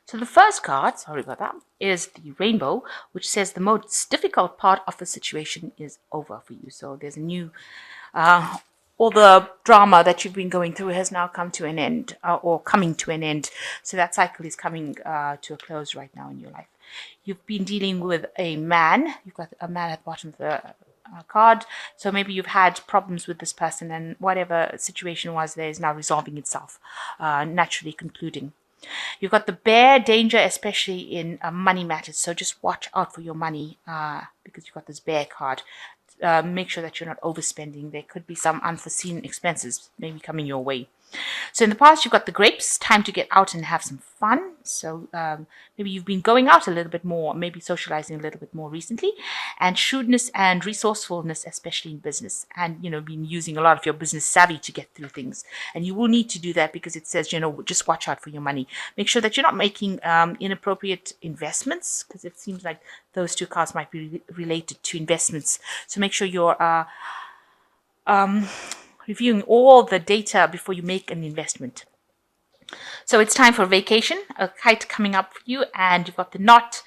So the first card, sorry about that, is the rainbow, which says the most difficult part of the situation is over for you. So there's a new, all the drama that you've been going through has now come to an end, or coming to an end. So that cycle is coming to a close right now in your life. You've been dealing with a man. You've got a man at the bottom of the card. So maybe you've had problems with this person, and whatever situation was there is now resolving itself, naturally concluding. You've got the bear, danger, especially in money matters. So just watch out for your money because you've got this bear card. Make sure that you're not overspending. There could be some unforeseen expenses maybe coming your way. So in the past, you've got the grapes, time to get out and have some fun. So maybe you've been going out a little bit more, maybe socializing a little bit more recently. And shrewdness and resourcefulness, especially in business. And, been using a lot of your business savvy to get through things. And you will need to do that because it says, just watch out for your money. Make sure that you're not making inappropriate investments, because it seems like those two cards might be related to investments. So make sure you're reviewing all the data before you make an investment. So it's time for vacation, a kite coming up for you, and you've got the knot.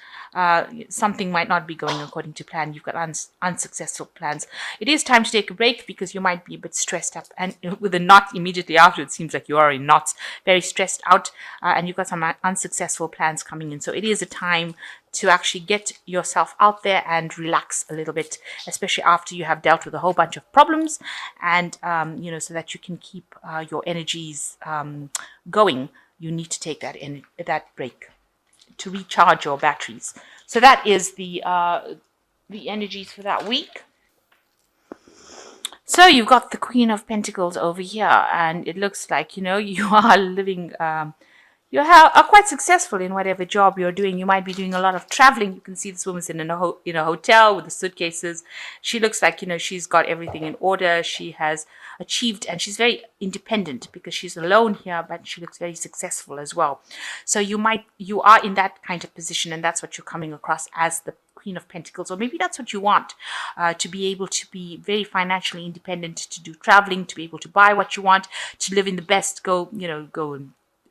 Something might not be going according to plan. You've got unsuccessful plans. It is time to take a break because you might be a bit stressed up. And with a knot immediately after, it seems like you are in knots, very stressed out, and you've got some unsuccessful plans coming in. So it is a time to actually get yourself out there and relax a little bit, especially after you have dealt with a whole bunch of problems, and so that you can keep your energies going. You need to take that break to recharge your batteries. So that is the energies for that week. So you've got the Queen of Pentacles over here, and it looks like you are living. You are quite successful in whatever job you're doing. You might be doing a lot of traveling. You can see this woman's in a hotel with the suitcases. She looks like, she's got everything in order. She has achieved, and she's very independent because she's alone here, but she looks very successful as well. So you are in that kind of position, and that's what you're coming across as the Queen of Pentacles, or maybe that's what you want, to be able to be very financially independent, to do traveling, to be able to buy what you want, to live in the best, go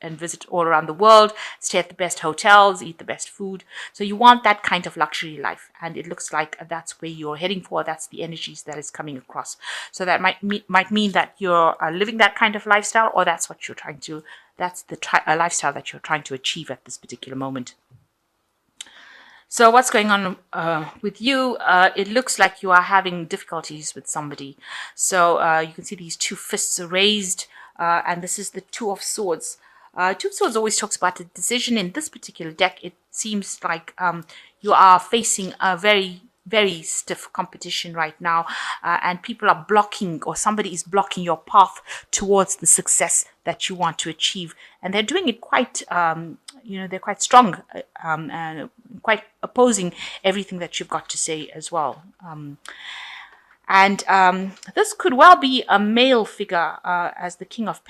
and visit all around the world, stay at the best hotels, eat the best food. So you want that kind of luxury life. And it looks like that's where you're heading for. That's the energies that is coming across. So that might mean that you're living that kind of lifestyle, or that's what you're trying to, that's the lifestyle that you're trying to achieve at this particular moment. So what's going on with you? It looks like you are having difficulties with somebody. So you can see these two fists are raised, and this is the Two of Swords. Two of Swords always talks about a decision. In this particular deck, it seems like you are facing a very, very stiff competition right now, and people are blocking, or somebody is blocking your path towards the success that you want to achieve. And they're doing it quite, they're quite strong, and quite opposing everything that you've got to say as well. And this could well be a male figure, as the King of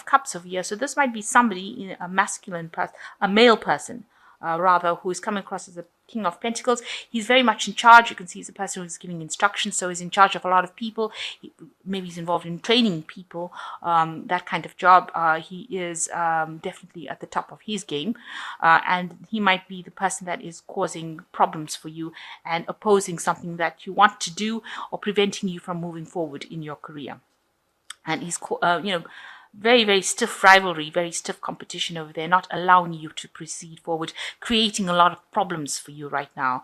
Cups over here. So this might be somebody, a masculine person, a male person, rather, who is coming across as a King of Pentacles. He's very much in charge. You can see he's a person who's giving instructions, so he's in charge of a lot of people. Maybe he's involved in training people, that kind of job. He is definitely at the top of his game, and he might be the person that is causing problems for you and opposing something that you want to do, or preventing you from moving forward in your career. And he's very, very stiff rivalry, very stiff competition over there, not allowing you to proceed forward, creating a lot of problems for you right now,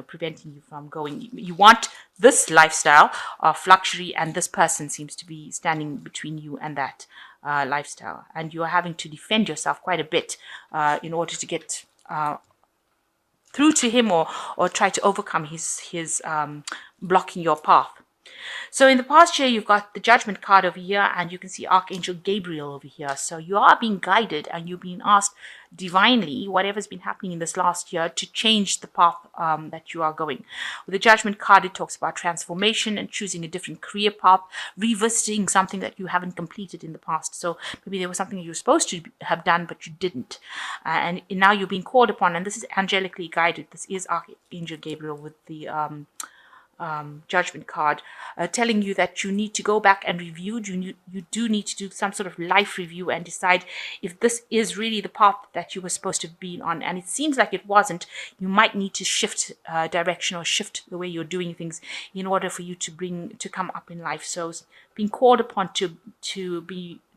preventing you from going. You want this lifestyle of luxury, and this person seems to be standing between you and that lifestyle. And you are having to defend yourself quite a bit in order to get through to him, or try to overcome his blocking your path. So in the past year, you've got the Judgment card over here, and you can see Archangel Gabriel over here. So you are being guided, and you're being asked divinely, whatever's been happening in this last year, to change the path that you are going. With the Judgment card, it talks about transformation and choosing a different career path, revisiting something that you haven't completed in the past. So maybe there was something you were supposed to have done, but you didn't. And now you're being called upon, and this is angelically guided. This is Archangel Gabriel with the Judgment card, telling you that you need to go back and review. You do need to do some sort of life review and decide if this is really the path that you were supposed to have been on. And it seems like it wasn't. You might need to shift direction or shift the way you're doing things in order for you to come up in life. So being called upon to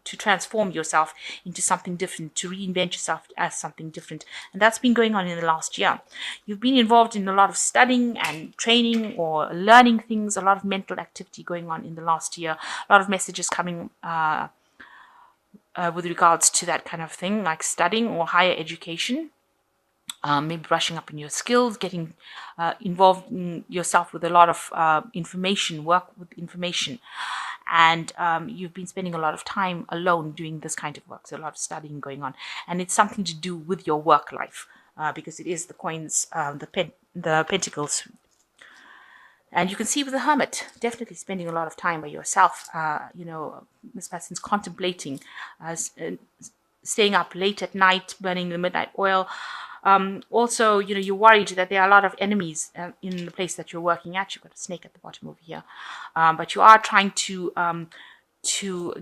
transform yourself into something different, to reinvent yourself as something different. And that's been going on in the last year. You've been involved in a lot of studying and training or learning things, a lot of mental activity going on in the last year, a lot of messages coming with regards to that kind of thing, like studying or higher education. Maybe brushing up on your skills, getting involved in yourself with a lot of information, work with information. And you've been spending a lot of time alone doing this kind of work, so a lot of studying going on. And it's something to do with your work life, because it is the coins, the pentacles. And you can see with the Hermit, definitely spending a lot of time by yourself. This person's contemplating, staying up late at night, burning the midnight oil. Also, you're worried that there are a lot of enemies in the place that you're working at. You've got a snake at the bottom over here. But you are trying to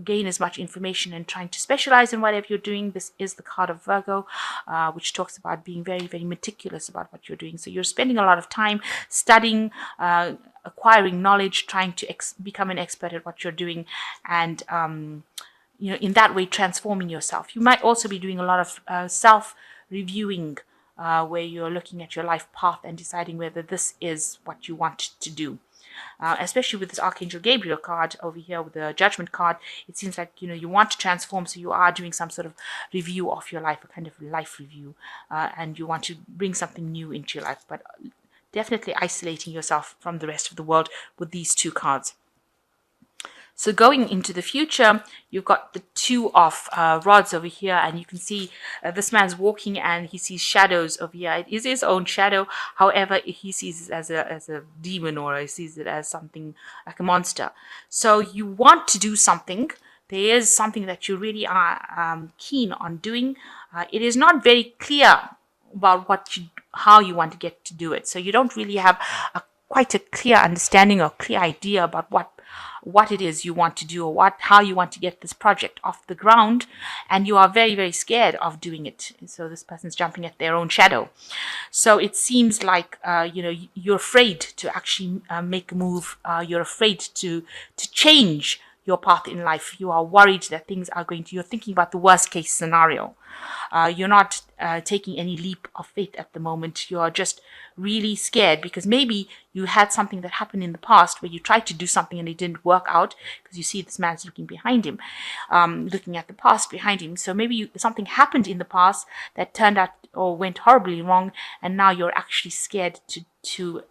gain as much information and trying to specialize in whatever you're doing. This is the card of Virgo, which talks about being very, very meticulous about what you're doing. So you're spending a lot of time studying, acquiring knowledge, trying to become an expert at what you're doing, and in that way transforming yourself. You might also be doing a lot of self-reviewing, where you're looking at your life path and deciding whether this is what you want to do. Especially with this Archangel Gabriel card over here with the Judgment card, it seems like you want to transform, so you are doing some sort of review of your life, a kind of life review, and you want to bring something new into your life, but definitely isolating yourself from the rest of the world with these two cards. So going into the future, you've got the Two of Rods over here, and you can see this man's walking and he sees shadows over here. It is his own shadow. However, he sees it as a demon, or he sees it as something like a monster. So you want to do something. There is something that you really are keen on doing. It is not very clear about how you want to get to do it. So you don't really have quite a clear understanding or clear idea about what it is you want to do, or how you want to get this project off the ground, and you are very, very scared of doing it. So this person's jumping at their own shadow. So it seems like you're afraid to actually make a move. You're afraid to change your path in life. You are worried that things are you're thinking about the worst case scenario. You're not taking any leap of faith at the moment. You're just really scared because maybe you had something that happened in the past where you tried to do something and it didn't work out, because you see this man's looking behind him, looking at the past behind him. So maybe something happened in the past that turned out or went horribly wrong, and now you're actually scared to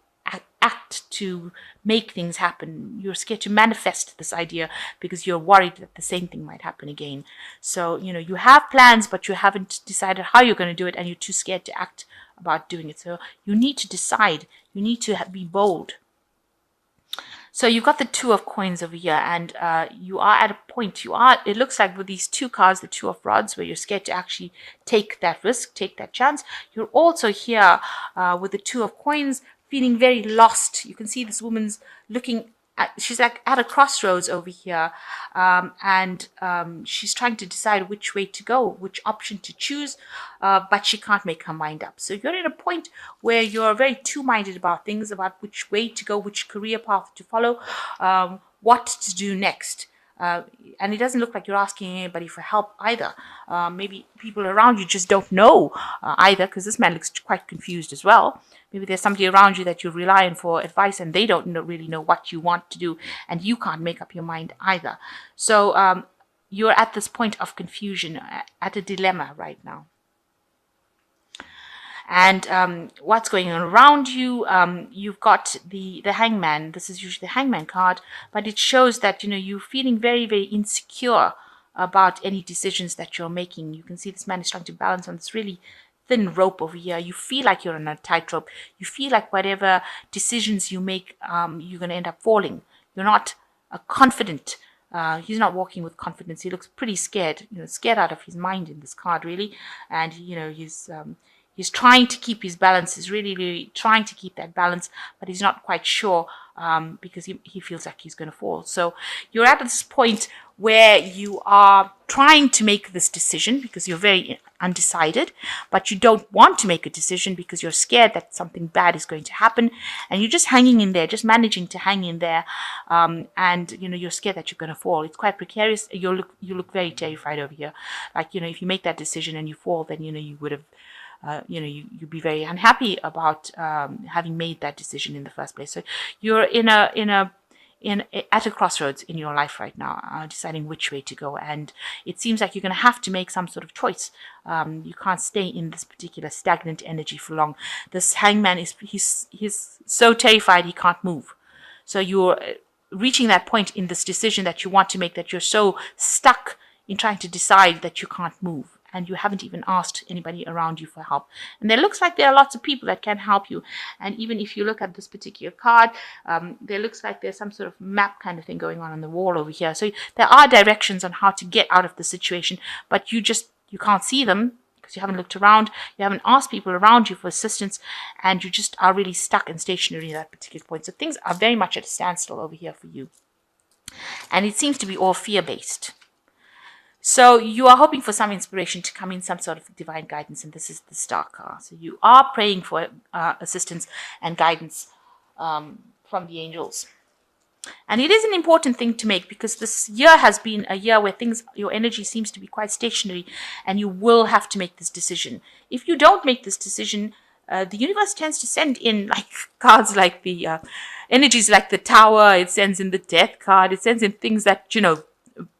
act to make things happen. You're scared to manifest this idea because you're worried that the same thing might happen again. So, you have plans, but you haven't decided how you're going to do it, and you're too scared to act about doing it. So you need to decide. You need to be bold. So you've got the Two of Coins over here, and you are at a point. It looks like with these two cards, the Two of Rods, where you're scared to actually take that risk, take that chance. You're also here with the Two of Coins, feeling very lost. You can see this woman's she's like at a crossroads over here, and she's trying to decide which way to go, which option to choose, but she can't make her mind up. So you're at a point where you're very two-minded about things, about which way to go, which career path to follow, what to do next. And it doesn't look like you're asking anybody for help either. Maybe people around you just don't know either, because this man looks quite confused as well. Maybe there's somebody around you that you rely on for advice, and they don't really know what you want to do, and you can't make up your mind either. So you're at this point of confusion, at a dilemma right now. And what's going on around you, you've got the Hangman. This is usually the Hangman card, but it shows that you're feeling very, very insecure about any decisions that you're making. You can see this man is trying to balance on this really thin rope over here. You feel like you're on a tightrope. You feel like whatever decisions you make, you're going to end up falling. You're not confident. He's not walking with confidence. He looks pretty scared, scared out of his mind in this card, really. And he's trying to keep his balance. He's really, really trying to keep that balance, but he's not quite sure because he feels like he's going to fall. So you're at this point where you are trying to make this decision because you're very undecided, but you don't want to make a decision because you're scared that something bad is going to happen, and you're just hanging in there, just managing to hang in there, and you're scared that you're going to fall. It's quite precarious. You look very terrified over here. Like, if you make that decision and you fall, then you would have you'd be very unhappy about having made that decision in the first place. So you're at a crossroads in your life right now, deciding which way to go, and it seems like you're going to have to make some sort of choice. You can't stay in this particular stagnant energy for long. This hangman he's so terrified he can't move. So you're reaching that point in this decision that you want to make, that you're so stuck in trying to decide that you can't move. And you haven't even asked anybody around you for help. And there looks like there are lots of people that can help you. And even if you look at this particular card, there looks like there's some sort of map kind of thing going on the wall over here. So there are directions on how to get out of the situation, but you can't see them because you haven't looked around, you haven't asked people around you for assistance, and you just are really stuck and stationary at that particular point. So things are very much at a standstill over here for you. And it seems to be all fear-based. So you are hoping for some inspiration to come in, some sort of divine guidance, and this is the Star card. So you are praying for assistance and guidance from the angels. And it is an important thing to make, because this year has been a year where your energy seems to be quite stationary, and you will have to make this decision. If you don't make this decision, the universe tends to send in like cards like the energies like the Tower. It sends in the Death card. It sends in things that,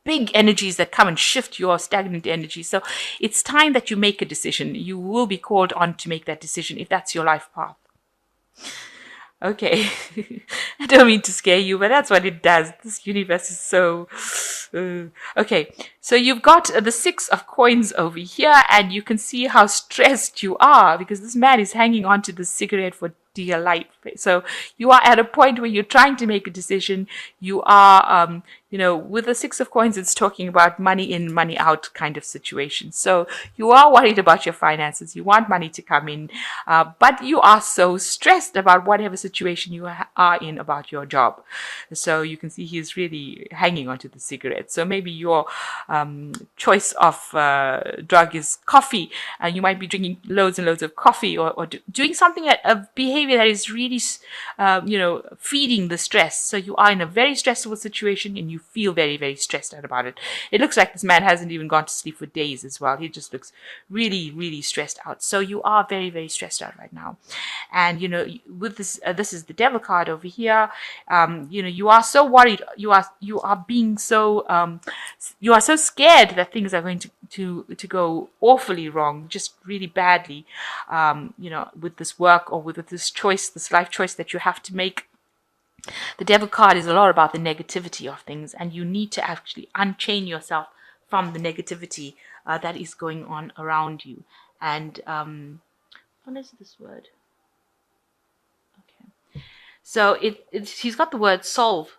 big energies that come and shift your stagnant energy. So it's time that you make a decision. You will be called on to make that decision if that's your life path. Okay, I don't mean to scare you, but that's what it does. This universe is so... Okay, so you've got the 6 of coins over here, and you can see how stressed you are because this man is hanging on to the cigarette for dear life. So you are at a point where you're trying to make a decision. You are, with the 6 of coins, it's talking about money in, money out kind of situation. So you are worried about your finances. You want money to come in, but you are so stressed about whatever situation you are in about your job. So you can see he's really hanging onto the cigarette. So maybe your choice of drug is coffee, and you might be drinking loads and loads of coffee, or doing something, a behavior that is really, feeding the stress. So you are in a very stressful situation, and you feel very, very stressed out about it. It looks like this man hasn't even gone to sleep for days as well. He just looks really, really stressed out. So you are very, very stressed out right now. And, with this, this is the Devil card over here. You are so worried. You are being so, you are so scared that things are going to go awfully wrong, just really badly, with this work or with this choice, this life choice that you have to make. The Devil card is a lot about the negativity of things, and you need to actually unchain yourself from the negativity that is going on around you. And what is this word? Okay, so he's got the word solve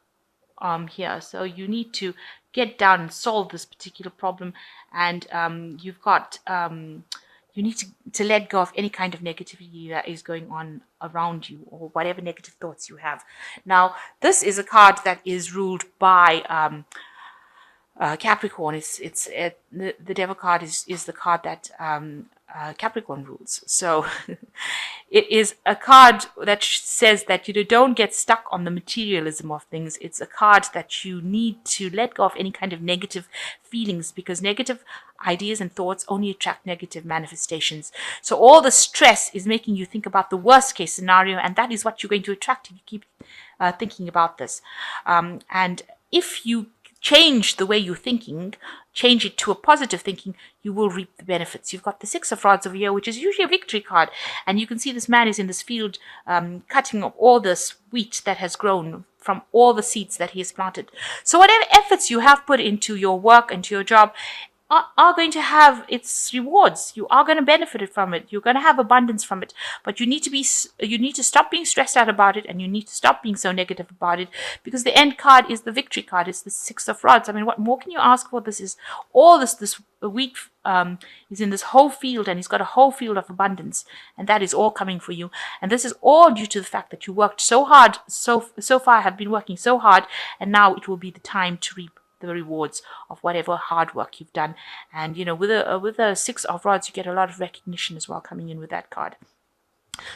here. So you need to get down and solve this particular problem, and you've got you need to let go of any kind of negativity that is going on around you, or whatever negative thoughts you have. Now, this is a card that is ruled by Capricorn. The Devil card is the card that Capricorn rules. So it is a card that says that you don't get stuck on the materialism of things. It's a card that you need to let go of any kind of negative feelings, because negative ideas and thoughts only attract negative manifestations. So all the stress is making you think about the worst case scenario, and that is what you're going to attract if you keep thinking about this. And if you change the way you're thinking, change it to a positive thinking, you will reap the benefits. You've got the 6 of Rods over here, which is usually a victory card. And you can see this man is in this field cutting up all this wheat that has grown from all the seeds that he has planted. So whatever efforts you have put into your work, into your job, are going to have its rewards. You are going to benefit from it. You're going to have abundance from it. But you need to stop being stressed out about it, and you need to stop being so negative about it, because the end card is the victory card. It's the Six of Rods. I mean, what more can you ask for? This is all this wheat is in this whole field, and he's got a whole field of abundance, and that is all coming for you. And this is all due to the fact that you worked so hard, so far have been working so hard, and now it will be the time to reap the rewards of whatever hard work you've done. And with a Six of Rods, you get a lot of recognition as well coming in with that card.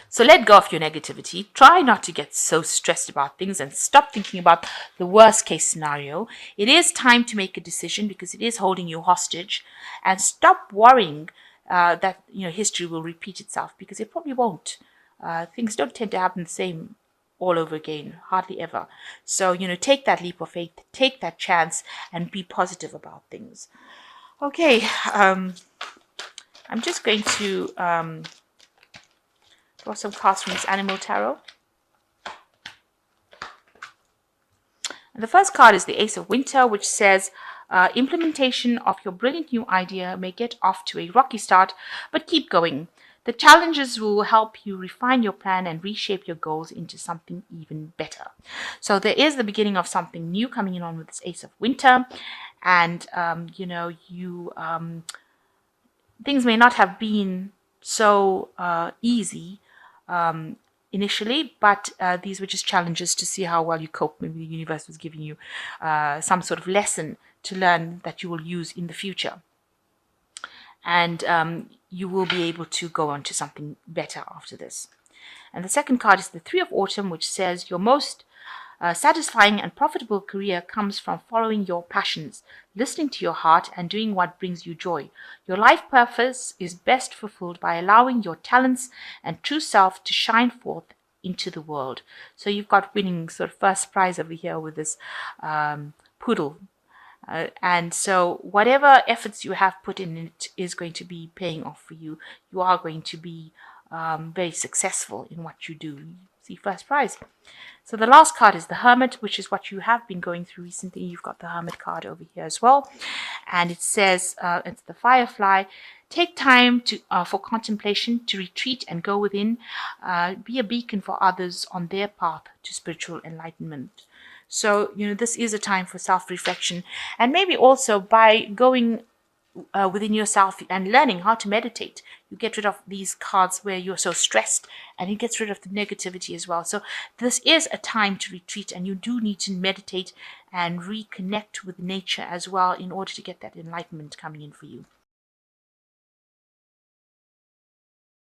So let go of your negativity. Try not to get so stressed about things, and stop thinking about the worst case scenario. It is time to make a decision, because it is holding you hostage. And stop worrying that history will repeat itself, because it probably won't. Things don't tend to happen the same all over again, hardly ever. So take that leap of faith, take that chance, and be positive about things. Okay, I'm just going to draw some cards from this Animal Tarot. And the first card is the Ace of Winter, which says, implementation of your brilliant new idea may get off to a rocky start, but keep going. The challenges will help you refine your plan and reshape your goals into something even better. So there is the beginning of something new coming in on with this Ace of Winter. And, things may not have been so easy initially, but these were just challenges to see how well you cope. Maybe the universe was giving you some sort of lesson to learn that you will use in the future. And you will be able to go on to something better after this. And the second card is the Three of Autumn, which says your most satisfying and profitable career comes from following your passions, listening to your heart, and doing what brings you joy. Your life purpose is best fulfilled by allowing your talents and true self to shine forth into the world. So you've got winning sort of first prize over here with this poodle. And so whatever efforts you have put in it is going to be paying off for you. You are going to be very successful in what you do. See, first prize. So the last card is the Hermit, which is what you have been going through recently. You've got the Hermit card over here as well. And it says, it's the Firefly. Take time for contemplation, to retreat and go within. Be a beacon for others on their path to spiritual enlightenment. So, this is a time for self-reflection, and maybe also by going within yourself and learning how to meditate, you get rid of these cards where you're so stressed, and it gets rid of the negativity as well. So this is a time to retreat, and you do need to meditate and reconnect with nature as well in order to get that enlightenment coming in for you.